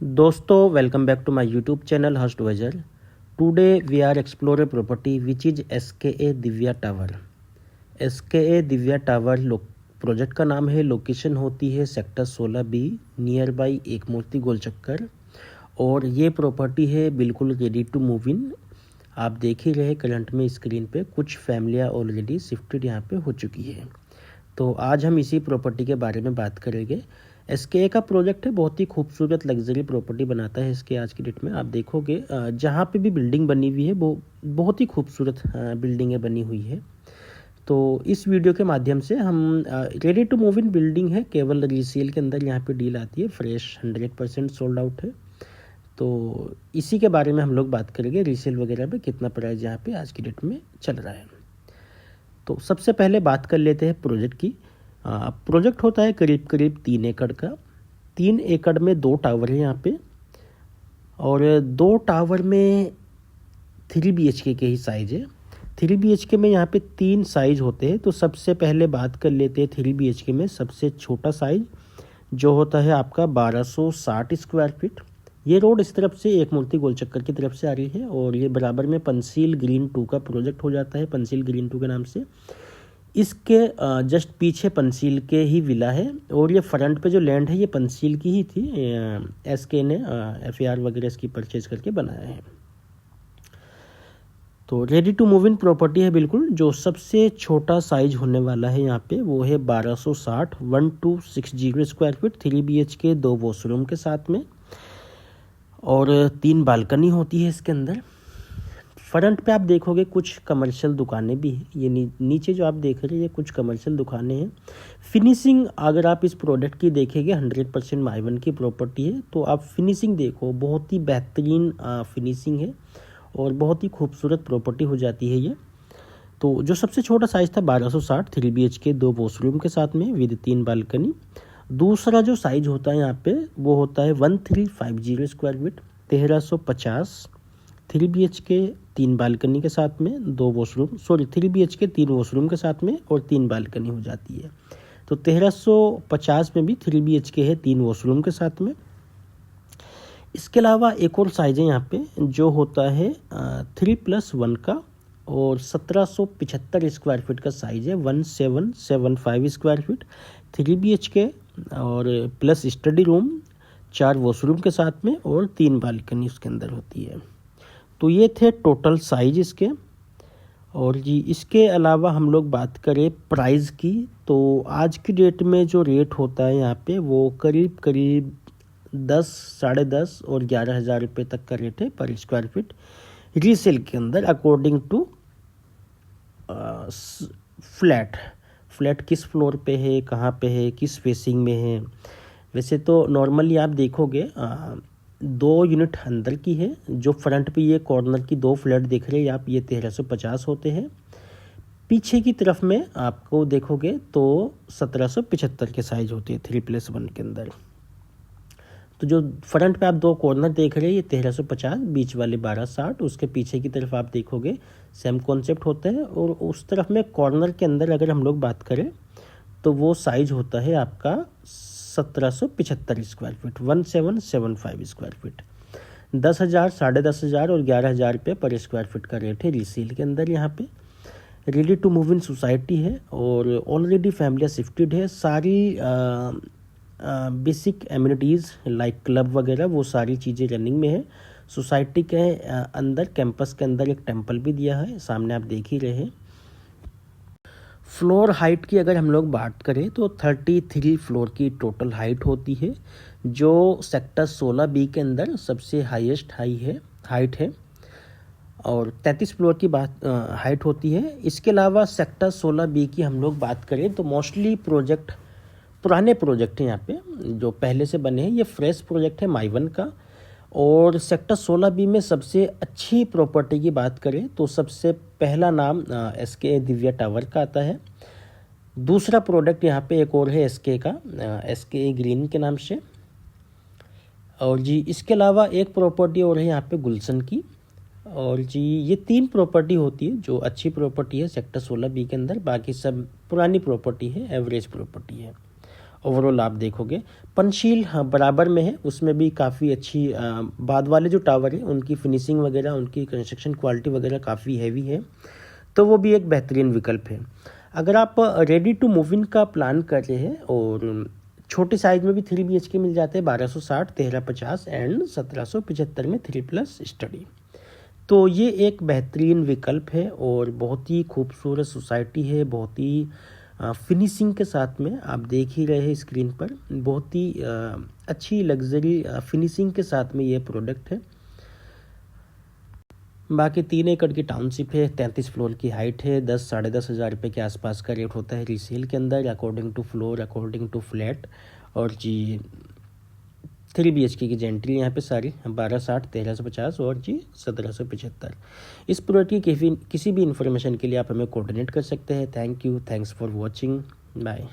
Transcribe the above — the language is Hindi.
दोस्तों welcome back to my YouTube channel Harsh Vajar. Today we are explore a property which is SKA Divya tower. SKA Divya tower project का नाम है। लोकेशन होती है सेक्टर 16B नियर बाई एक मूर्ति गोल चक्कर। और ये प्रॉपर्टी है बिल्कुल रेडी टू मूव इन। आप देख ही रहे करंट में स्क्रीन पे कुछ फैमिलियाँ ऑलरेडी शिफ्टेड यहाँ पे हो चुकी है। तो आज हम इसी प्रॉपर्टी के बारे में बात करेंगे। SKA का प्रोजेक्ट है, बहुत ही खूबसूरत लग्जरी प्रॉपर्टी बनाता है इसके। आज की डेट में आप देखोगे जहाँ पे भी बिल्डिंग बनी हुई है वो बहुत ही खूबसूरत बिल्डिंगें बनी हुई है। तो इस वीडियो के माध्यम से हम ready to move in building है, केवल रीसेल के अंदर यहाँ पे डील आती है। फ्रेश 100% सोल्ड आउट है। तो इसी के बारे में हम लोग बात करेंगे, रीसेल वगैरह में कितना प्राइस यहाँ पे आज की डेट में चल रहा है। तो सबसे पहले बात कर लेते हैं प्रोजेक्ट की। प्रोजेक्ट होता है करीब करीब 3 एकड़ का। 3 एकड़ में 2 टावर है यहाँ पे, और 2 टावर में 3 BHK के ही साइज है। 3 BHK में यहाँ पे 3 साइज होते हैं। तो सबसे पहले बात कर लेते हैं 3 BHK में सबसे छोटा साइज जो होता है आपका 1260 स्क्वायर फीट। ये रोड इस तरफ से एक मूर्ति गोल चक्कर की तरफ से आ रही है, और ये बराबर में पंसील ग्रीन 2 का प्रोजेक्ट हो जाता है, पंसील ग्रीन 2 के नाम से। इसके जस्ट पीछे पंसील के ही विला है, और ये फ्रंट पे जो लैंड है ये पंसील की ही थी। SK ने FAR वगैरह इसकी परचेज करके बनाया है। तो ready to move in property है बिल्कुल। जो सबसे छोटा साइज होने वाला है यहाँ पे वो है 1260 स्क्वायर फीट, 3 BHK 2 वॉशरूम के साथ में, और 3 बालकनी होती है इसके अंदर। फ्रंट पे आप देखोगे कुछ कमर्शियल दुकानें भी हैं। ये नीचे जो आप देख रहे हैं ये कुछ कमर्शियल दुकानें हैं। फिनिशिंग अगर आप इस प्रोडक्ट की देखेंगे 100% माइवन की प्रॉपर्टी है। तो आप फिनिशिंग देखो, बहुत ही बेहतरीन फिनिशिंग है और बहुत ही खूबसूरत प्रॉपर्टी हो जाती है ये। तो जो सबसे छोटा साइज़ था 1260, 3 BHK 2 वॉशरूम के साथ में विद 3 बालकनी। दूसरा जो साइज होता है यहाँ पे वो होता है 1350 स्क्वायर फीट, 1350, 3 BHK 3 बालकनी के साथ में 2 वॉशरूम, 3 BHK 3 वॉशरूम के साथ में और 3 बालकनी हो जाती है। तो 1350 में भी 3 BHK है 3 वॉशरूम के साथ में। इसके अलावा एक और साइज है यहाँ पे जो होता है 3+1 का, और 1775 स्क्वायर फीट का साइज है, 1775 स्क्वायर फीट, 3 BHK और प्लस स्टडी रूम, 4 वॉशरूम के साथ में और 3 बालकनी उसके अंदर होती है। तो ये थे टोटल साइज इसके। और जी इसके अलावा हम लोग बात करें प्राइस की, तो आज की डेट में जो रेट होता है यहाँ पे वो करीब करीब 10, 10.5 और 11,000 रुपये तक का रेट है पर स्क्वायर फीट रीसेल के अंदर, अकॉर्डिंग टू फ्लैट किस फ्लोर पे है, कहाँ पे है, किस फेसिंग में है। वैसे तो नॉर्मली आप देखोगे 2 यूनिट अंदर की है। जो फ्रंट पे ये कॉर्नर की 2 फ्लैट देख रहे हैं आप, ये 1350 होते हैं। पीछे की तरफ में आपको देखोगे तो 1775 के साइज होते हैं 3+1 के अंदर। तो जो फ्रंट पे आप 2 कॉर्नर देख रहे हैं ये 1350, बीच वाले 1260, उसके पीछे की तरफ आप देखोगे सेम कॉन्सेप्ट होता है। और उस तरफ में कॉर्नर के अंदर अगर हम लोग बात करें तो वो साइज होता है आपका 1775 स्क्वायर फीट, 1775 स्क्वायर फीट। 10,000, 10,500 और 11,000 रुपये पर स्क्वायर फीट का रेट है रीसेल के अंदर। यहाँ पे ready to move in society है और ऑलरेडी फैमिलियाँ शिफ्टेड है। सारी बेसिक एमिनिटीज़ लाइक क्लब वगैरह वो सारी चीज़ें रनिंग में है। सोसाइटी के अंदर कैंपस के अंदर एक टेंपल भी दिया है, सामने आप देख ही रहे हैं। फ्लोर हाइट की अगर हम लोग बात करें तो 33 फ्लोर की टोटल हाइट होती है, जो सेक्टर 16B के अंदर सबसे हाईएस्ट हाइट है, और 33 फ्लोर की बात हाइट होती है। इसके अलावा सेक्टर 16B की हम लोग बात करें तो मोस्टली पुराने प्रोजेक्ट हैं यहाँ पे जो पहले से बने हैं। ये फ्रेश प्रोजेक्ट है माइवन का। और सेक्टर 16B में सबसे अच्छी प्रॉपर्टी की बात करें तो सबसे पहला नाम SKA दिव्या टावर का आता है। दूसरा प्रोडक्ट यहाँ पे एक और है SK का, SKA ग्रीन के नाम से। और जी इसके अलावा एक प्रॉपर्टी और है यहाँ पे गुलशन की। और जी ये 3 प्रॉपर्टी होती है जो अच्छी प्रॉपर्टी है सेक्टर 16B के अंदर। बाकी सब पुरानी प्रॉपर्टी है, एवरेज प्रॉपर्टी है। ओवरऑल आप देखोगे पंचशील हाँ बराबर में है, उसमें भी काफ़ी अच्छी बाद वाले जो टावर है उनकी फिनिशिंग वगैरह, उनकी कंस्ट्रक्शन क्वालिटी वगैरह काफ़ी हैवी है, तो वो भी एक बेहतरीन विकल्प है। अगर आप रेडी टू मूव इन का प्लान कर रहे हैं और छोटे साइज में भी 3 BHK मिल जाते हैं 1260, 1350 एंड 1775 में 3+ स्टडी, तो ये एक बेहतरीन विकल्प है और बहुत ही खूबसूरत सोसाइटी है, बहुत ही फिनिशिंग के साथ में आप देख ही रहे हैं स्क्रीन पर, बहुत ही अच्छी लग्जरी फिनिशिंग के साथ में ये प्रोडक्ट है। बाकी 3 एकड़ की टाउनशिप है, 33 फ्लोर की हाइट है, 10-10.5 हज़ार रुपये के आसपास का रेट होता है रीसेल के अंदर according to floor, according to flat. और जी 3 BHK की जेंट्री यहाँ पे सारी 1260, 1350 और जी 1775। इस प्रोडक्ट की किसी भी इन्फॉर्मेशन के लिए आप हमें कोऑर्डिनेट कर सकते हैं। Thank you, thanks for watching, bye.